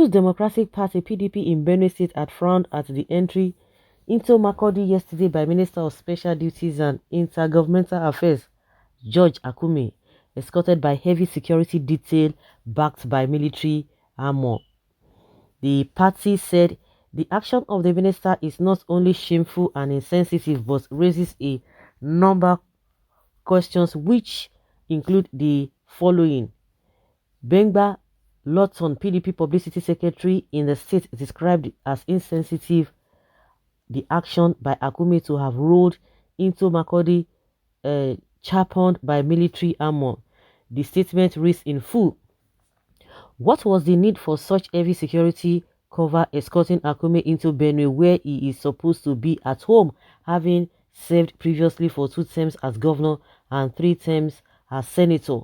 People's Democratic Party (PDP) in Benue State had frowned at the entry into Makurdi yesterday by Minister of Special Duties and Intergovernmental Affairs George Akume, escorted by heavy security detail backed by military armor. The party said the action of the minister is not only shameful and insensitive but raises a number of questions which include the following. Bengba Lawton, PDP publicity secretary in the state, described as insensitive the action by Akume to have rolled into Makurdi, chaperoned by military armor. The statement reads in full: what was the need for such heavy security cover escorting Akume into Benue, where he is supposed to be at home, having served previously for 2 terms as governor and 3 terms as senator?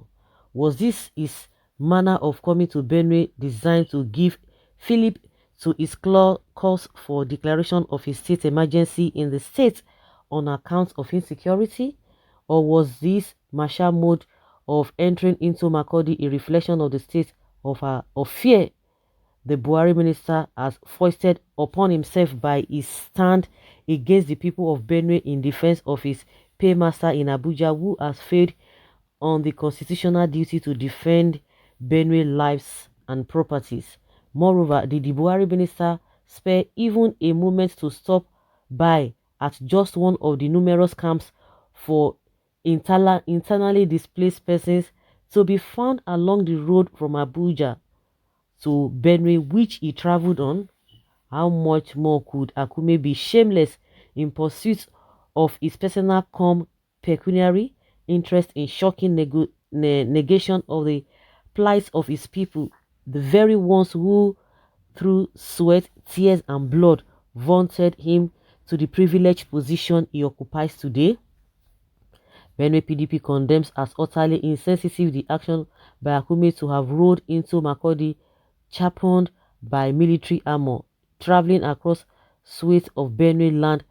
Was this his manner of coming to Benue designed to give fillip to his calls for declaration of a state emergency in the state on account of insecurity? Or was this martial mode of entering into Makurdi a reflection of the state of fear the Buhari minister has foisted upon himself by his stand against the people of Benue in defense of his paymaster in Abuja, who has failed on the constitutional duty to defend Benue lives and properties? Moreover, did the Buhari minister spare even a moment to stop by at just one of the numerous camps for internally displaced persons to be found along the road from Abuja to Benue, which he traveled on? How much more could Akume be shameless in pursuit of his personal pecuniary interest in shocking negation of the plight of his people, the very ones who, through sweat, tears, and blood, vaunted him to the privileged position he occupies today? Benue PDP condemns as utterly insensitive the action by Akume to have rolled into Makurdi, chaperoned by military armor, traveling across swathes of Benue land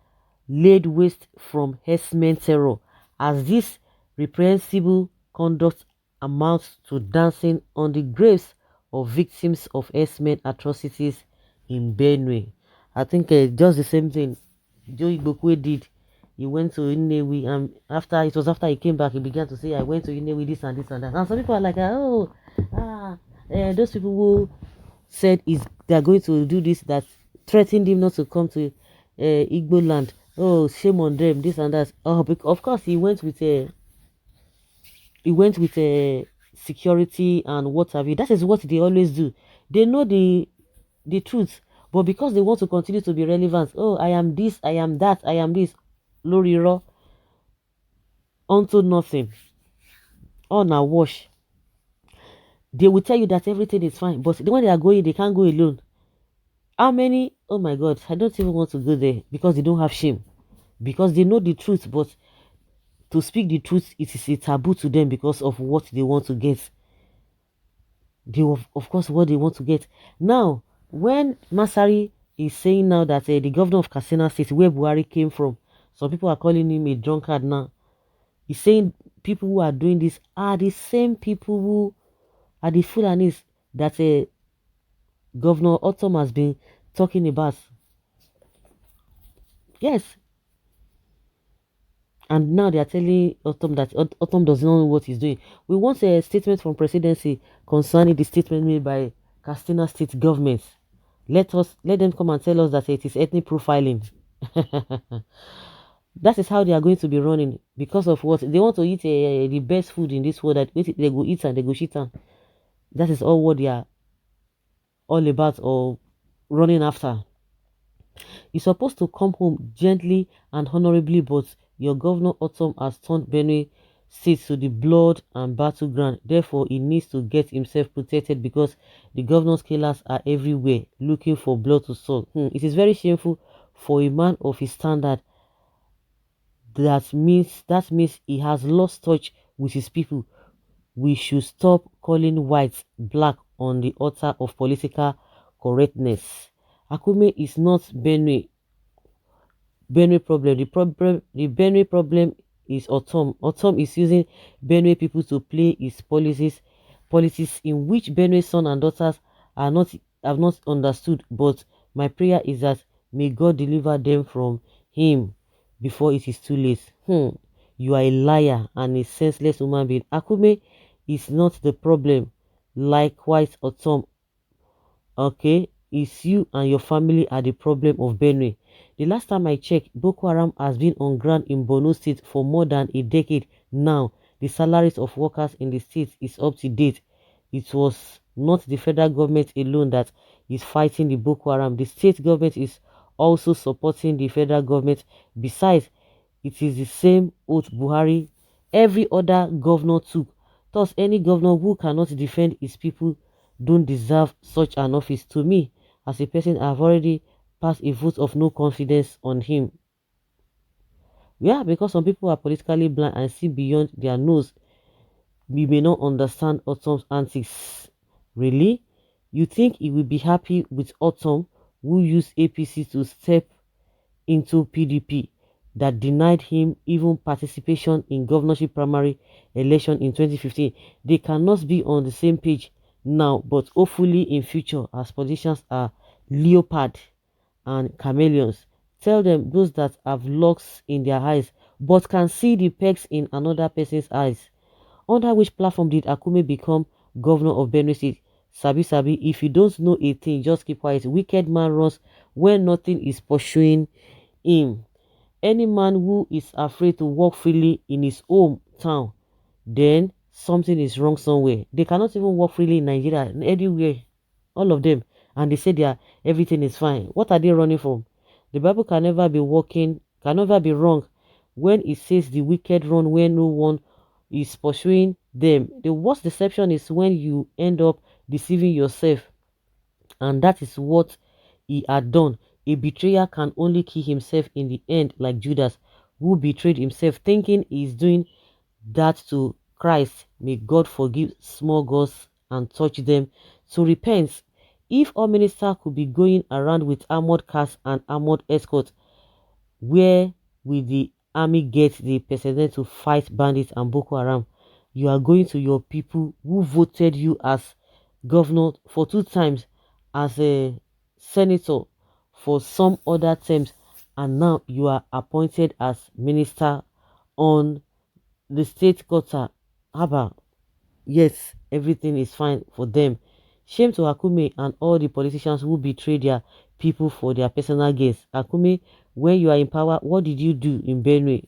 laid waste from herdsmen terror, as this reprehensible conduct amounts to dancing on the graves of victims of herdsmen atrocities in Benue. I think just the same thing Joe Igbokwe did. He went to Inewi, and after he came back, he began to say, I went to Inewi, this and this and that. And some people are like, those people who said they're going to do this, that threatened him not to come to Igbo land. Oh, shame on them, this and that. Oh, of course, he went with security and what have you. That is what they always do. They know the truth, but because they want to continue to be relevant, oh, I am this, I am that, I am this, Loriro, unto nothing. Oh, now wash. They will tell you that everything is fine, but when they are going, they can't go alone. How many? Oh my God, I don't even want to go there because they don't have shame. Because they know the truth, but to speak the truth, it is a taboo to them because of what they want to get. Of course, what they want to get. Now, when Masari is saying now that the governor of Katsina State, where Buhari came from, some people are calling him a drunkard now. He's saying people who are doing this are the same people who are the Fulanis that Governor Autumn has been talking about. Yes. And now they are telling Autumn that Autumn does not know what he's doing. We want a statement from presidency concerning the statement made by Katsina State government. Let them come and tell us that it is ethnic profiling. That is how they are going to be running, because of what they want to eat the best food in this world that they go eat and they go shit on. That is all what they are all about or running after. You're supposed to come home gently and honorably, but your governor Autumn has turned Benue State to the blood and battleground. Therefore, he needs to get himself protected because the governor's killers are everywhere looking for blood to suck. It is very shameful for a man of his standard. That means he has lost touch with his people. We should stop calling whites black on the altar of political correctness. Akume is not Benue problem. The Benue problem is Autumn. Autumn is using Benue people to play his politics in which Benue sons and daughters are not I've not understood, but my prayer is that may God deliver them from him before it is too late. You are a liar and a senseless human being. Akume is not the problem. Likewise, Otom, okay, it's you and your family are the problem of Benue. The last time I checked, Boko Haram has been on ground in Borno State for more than a decade now. The salaries of workers in the state is up to date. It was not the federal government alone that is fighting the Boko Haram. The state government is also supporting the federal government. Besides, it is the same oath Buhari every other governor took. Thus, any governor who cannot defend his people don't deserve such an office. To me, as a person, I've already passed a vote of no confidence on him. Yeah, because some people are politically blind and see beyond their nose. We may not understand Autumn's antics. Really? You think he will be happy with Autumn, who used APC to step into PDP, that denied him even participation in governorship primary election in 2015? They cannot be on the same page now, but hopefully in future, as politicians are leopard and chameleons. Tell them, those that have locks in their eyes but can see the pegs in another person's eyes. Under which platform did Akume become governor of Benue State? Sabi Sabi, if you don't know a thing, just keep quiet. Wicked man runs when nothing is pursuing him. Any man who is afraid to walk freely in his hometown, then something is wrong somewhere. They cannot even walk freely in Nigeria, anywhere, all of them, and they say everything is fine. What are they running from? The Bible can never be walking, can never be wrong when it says the wicked run where no one is pursuing them. The worst deception is when you end up deceiving yourself, and that is what he had done. A betrayer can only kill himself in the end, like Judas, who betrayed himself thinking he is doing that to Christ. May God forgive small gods and touch them to repent. If all ministers could be going around with armored cars and armored escorts, where will the army get the personnel to fight bandits and Boko Haram? You are going to your people who voted you as governor for 2 times, as a senator for some other terms, and now you are appointed as minister on the state quarter. Haba, yes, everything is fine for them. Shame to Akume and all the politicians who betray their people for their personal gains. Akume, when you are in power, what did you do in Benue?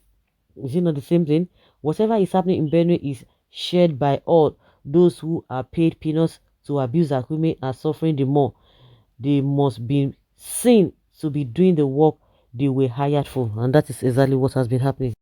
Is it not the same thing? Whatever is happening in Benue is shared by all. Those who are paid peanuts to abuse Akume are suffering the more. They must be seen to be doing the work they were hired for, and that is exactly what has been happening.